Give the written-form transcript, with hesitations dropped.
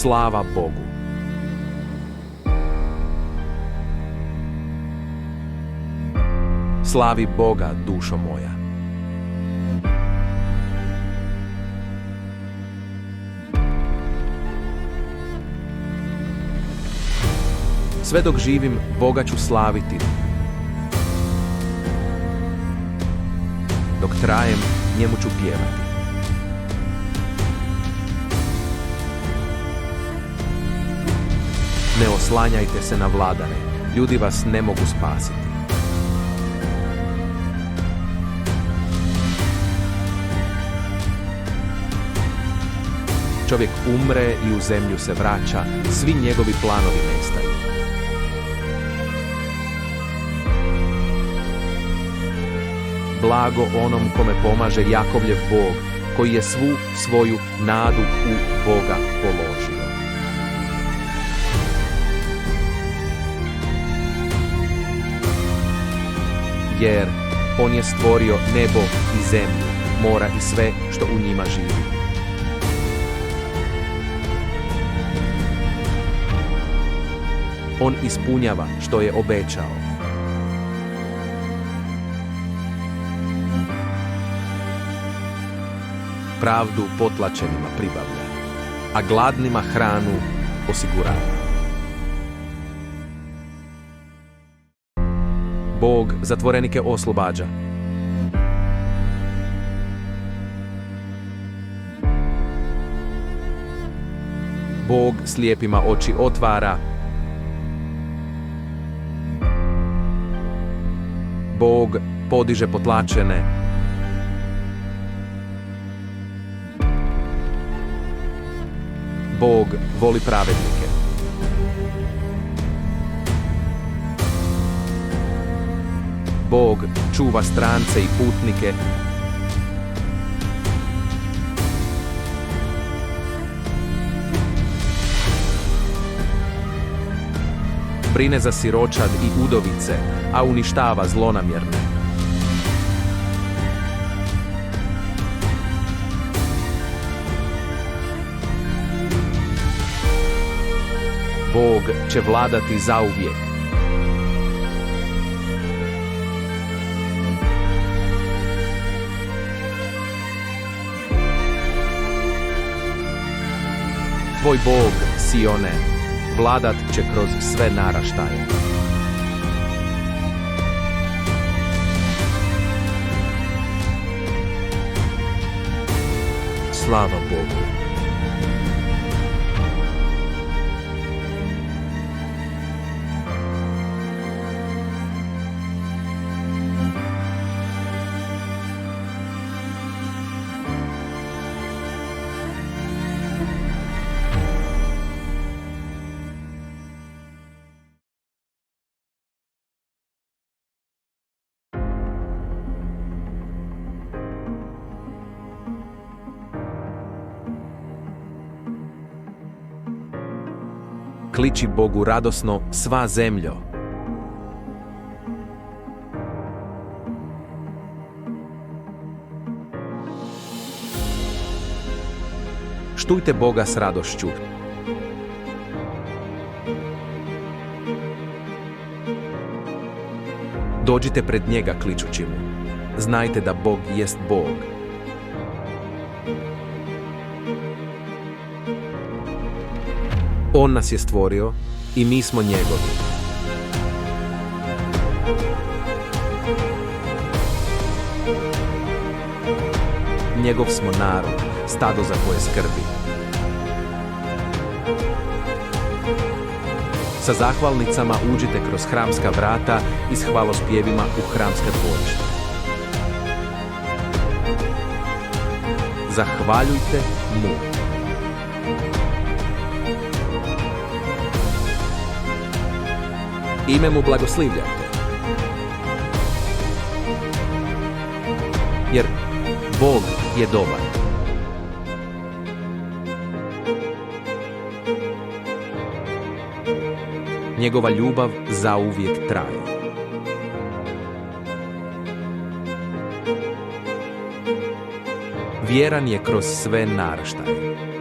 Slava Bogu! Slavi Boga, dušo moja! Sve dok živim, Boga ću slaviti. Dok trajem, njemu ću pjevati. Ne oslanjajte se na vladare, ljudi vas ne mogu spasiti. Čovjek umre i u zemlju se vraća, svi njegovi planovi nestaju. Blago onom kome pomaže Jakovljev Bog, koji je svu svoju nadu u Boga položio. Jer on je stvorio nebo i zemlju, mora i sve što u njima živi. On ispunjava što je obećao. Pravdu potlačenima pribavlja, a gladnima hranu osigurava. Bog zatvorenike oslobađa. Bog slijepima oči otvara. Bog podiže potlačene. Bog voli pravednike. Bog čuva strance i putnike. Brine za siročad i udovice, a uništava zlonamjerne. Bog će vladati zauvijek. Tvoj Bog, Sione, vladat će kroz sve naraštaje. Slava Bogu! Kliči Bogu radosno sva zemljo. Štujte Boga s radošću. Dođite pred njega kličući mu. Znajte da Bog jest Bog. On nas je stvorio i mi smo njegovi. Njegov smo narod, stado za koje skrbi. Sa zahvalnicama uđite kroz hramska vrata i s hvalospjevima u hramska dvorišta. Zahvaljujte mu. Ime mu blagoslivljajte. Jer Bog je dobar. Njegova ljubav zauvijek traje. Vjeran je kroz sve naraštaje.